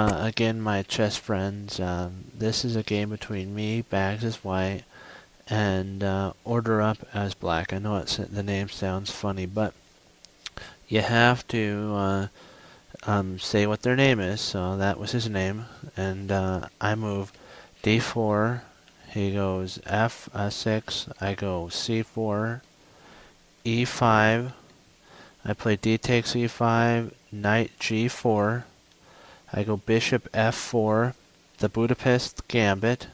again, my chess friends. This is a game between me, Bags as white, and Orderup as black. I know the name sounds funny, but you have to say what their name is. So that was his name, and I move d4. He goes f6. I go c4, e5. I play d takes e5, knight g4. I go bishop f4, the Budapest gambit.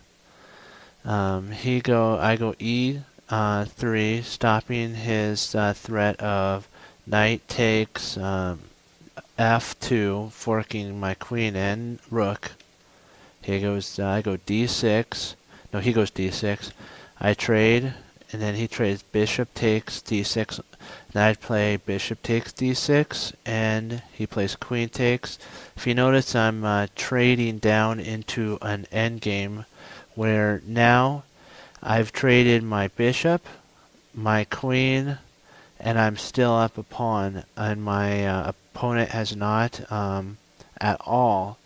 I go e3, stopping his threat of knight takes f2, forking my queen and rook. I go d6. No, he goes d6. I trade, and then he trades bishop takes d6. Then I play bishop takes d6, and he plays queen takes. If you notice, I'm trading down into an endgame where now I've traded my bishop, my queen, and I'm still up a pawn, and my opponent has not at all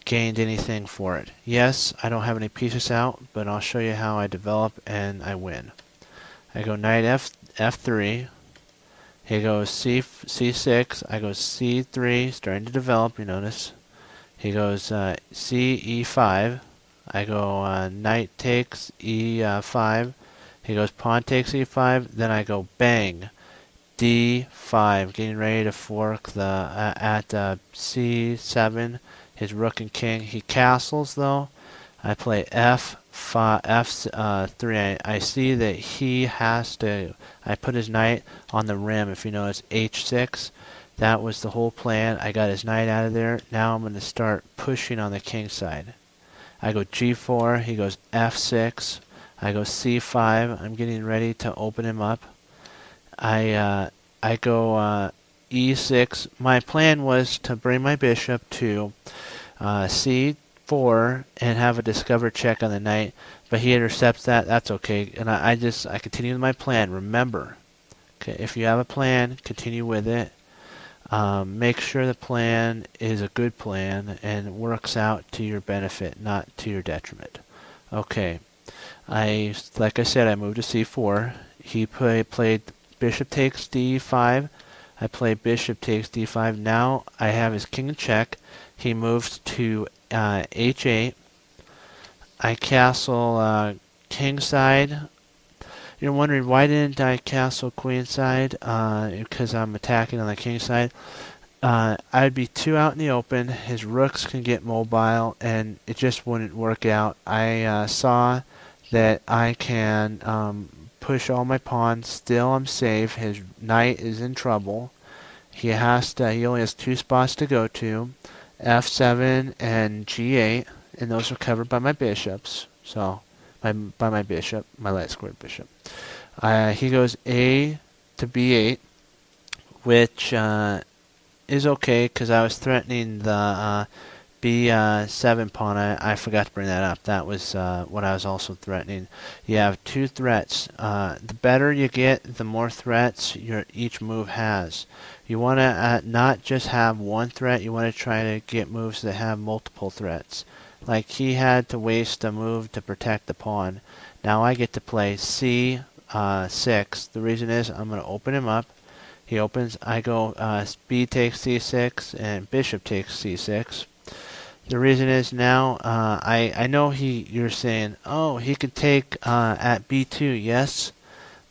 gained anything for it. Yes, I don't have any pieces out, but I'll show you how I develop and I win. I go knight f3. He goes c6. I go c3, starting to develop, you notice. He goes ce5. I go knight takes e5. He goes pawn takes e5. Then I go bang, d5, getting ready to fork the at c7. His rook and king. He castles though. I play f3. I see that he has to. I put his knight on the rim. If you notice, h6. That was the whole plan. I got his knight out of there. Now I'm going to start pushing on the king side. I go g4. He goes f6. I go c5. I'm getting ready to open him up. I go e6. My plan was to bring my bishop to c4 and have a discover check on the knight, but he intercepts that. That's okay, and I continue with my plan. Remember, okay, if you have a plan, continue with it. Make sure the plan is a good plan and works out to your benefit, not to your detriment. Okay, like I said, I moved to c4. He played bishop takes d5. I play bishop takes d5. Now I have his king in check. He moves to h8. I castle king side. You're wondering why didn't I castle queen side? Because I'm attacking on the king side. I'd be too out in the open. His rooks can get mobile, and it just wouldn't work out. I saw that I can push all my pawns. Still, I'm safe. His knight is in trouble. He only has two spots to go to, f7 and g8, and those are covered by my bishops. So, by my bishop, my light squared bishop. He goes a to b8, which is okay because I was threatening the b7 pawn. I forgot to bring that up. That was what I was also threatening. You have two threats. The better you get, the more threats each move has. You want to not just have one threat. You want to try to get moves that have multiple threats. Like he had to waste a move to protect the pawn. Now I get to play c6. The reason is I'm going to open him up. He opens. I go b takes c6 and bishop takes c6. The reason is now I know you're saying, oh, he could take at b2, yes,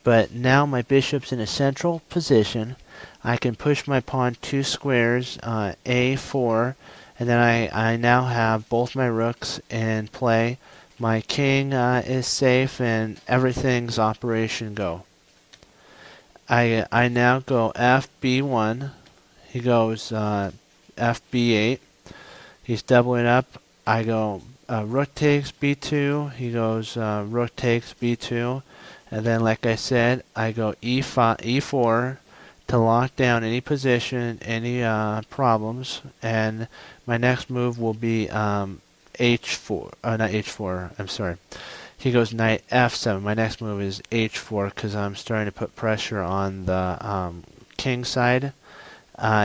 but now my bishop's in a central position. I can push my pawn two squares, a4, and then I now have both my rooks in play. My king is safe, and everything's operation go. I now go fb1. He goes fb8. He's doubling up. I go rook takes b2. He goes rook takes b2. And then, like I said, I go e4 to lock down any position, any problems. And my next move will be h4. Not h4. I'm sorry. He goes knight f7. My next move is h4 because I'm starting to put pressure on the king side.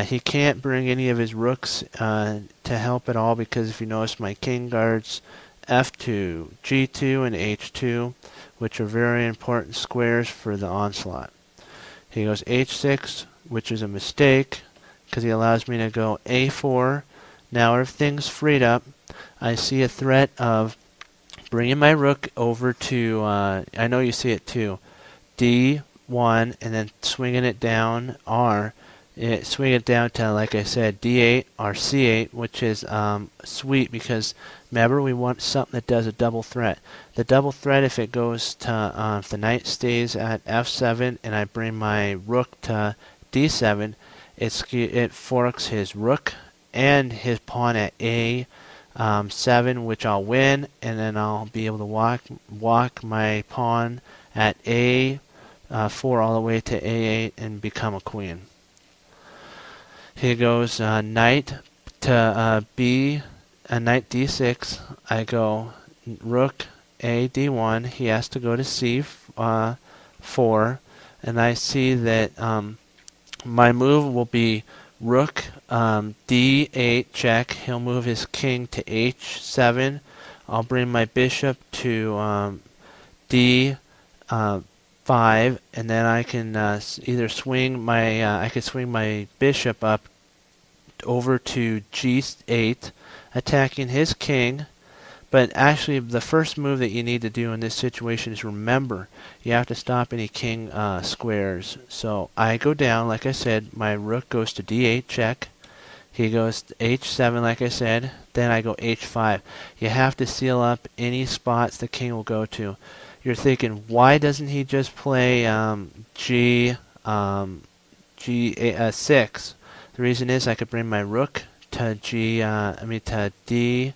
He can't bring any of his rooks to help at all because if you notice my king guards F2, G2, and H2, which are very important squares for the onslaught. He goes H6, which is a mistake because he allows me to go A4. Now everything's freed up. I see a threat of bringing my rook over to, I know you see it too, D1, and then swinging it down R. Swing it down to, like I said, D8 or C8, which is sweet because remember we want something that does a double threat. The double threat, if it goes to, if the knight stays at F7 and I bring my rook to D7, it forks his rook and his pawn at A7, which I'll win, and then I'll be able to walk my pawn at A4 all the way to A8 and become a queen. Here goes knight to knight D6. I go rook A D1. He has to go to C4, and I see that my move will be rook D8 check. He'll move his king to H7. I'll bring my bishop to D5, and then I can either swing my I could swing my bishop up over to G8, attacking his king. But actually, the first move that you need to do in this situation is remember you have to stop any king squares. So I go down, like I said, my rook goes to D8 check. He goes to H7, like I said. Then I go H5. You have to seal up any spots the king will go to. You're thinking, why doesn't he just play G6? The reason is I could bring my rook to to D7,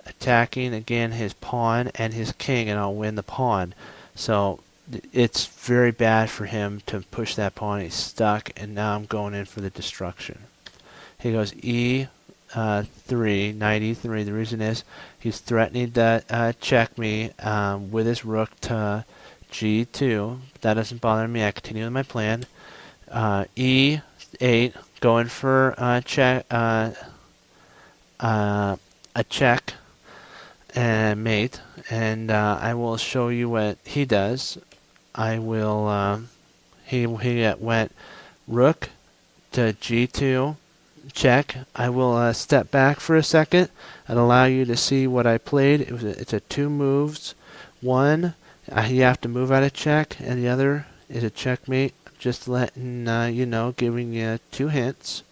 attacking again his pawn and his king, and I'll win the pawn. So it's very bad for him to push that pawn. He's stuck, and now I'm going in for the destruction. He goes E3, knight E3. The reason is he's threatening to check me with his rook to G2. That doesn't bother me. I continue with my plan. E8, going for a check and mate, and I will show you what he does. I will. He went rook to G2. Check. I will step back for a second and allow you to see what I played. It's a two moves. One, you have to move out of check, and the other is a checkmate. Just letting you know, giving you 2 hints.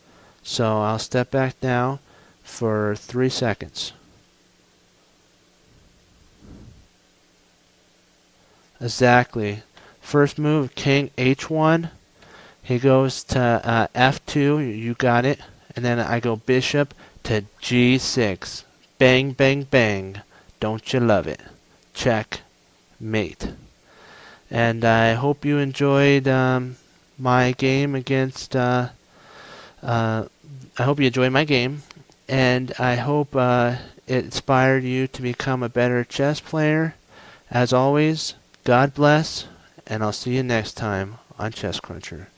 So I'll step back now for 3 seconds. Exactly. First move, king H1. He goes to F2. You got it. And then I go bishop to G6. Bang, bang, bang. Don't you love it? Check, mate. And I hope you enjoyed my game against. I hope you enjoyed my game, and I hope it inspired you to become a better chess player. As always, God bless, and I'll see you next time on Chess Cruncher.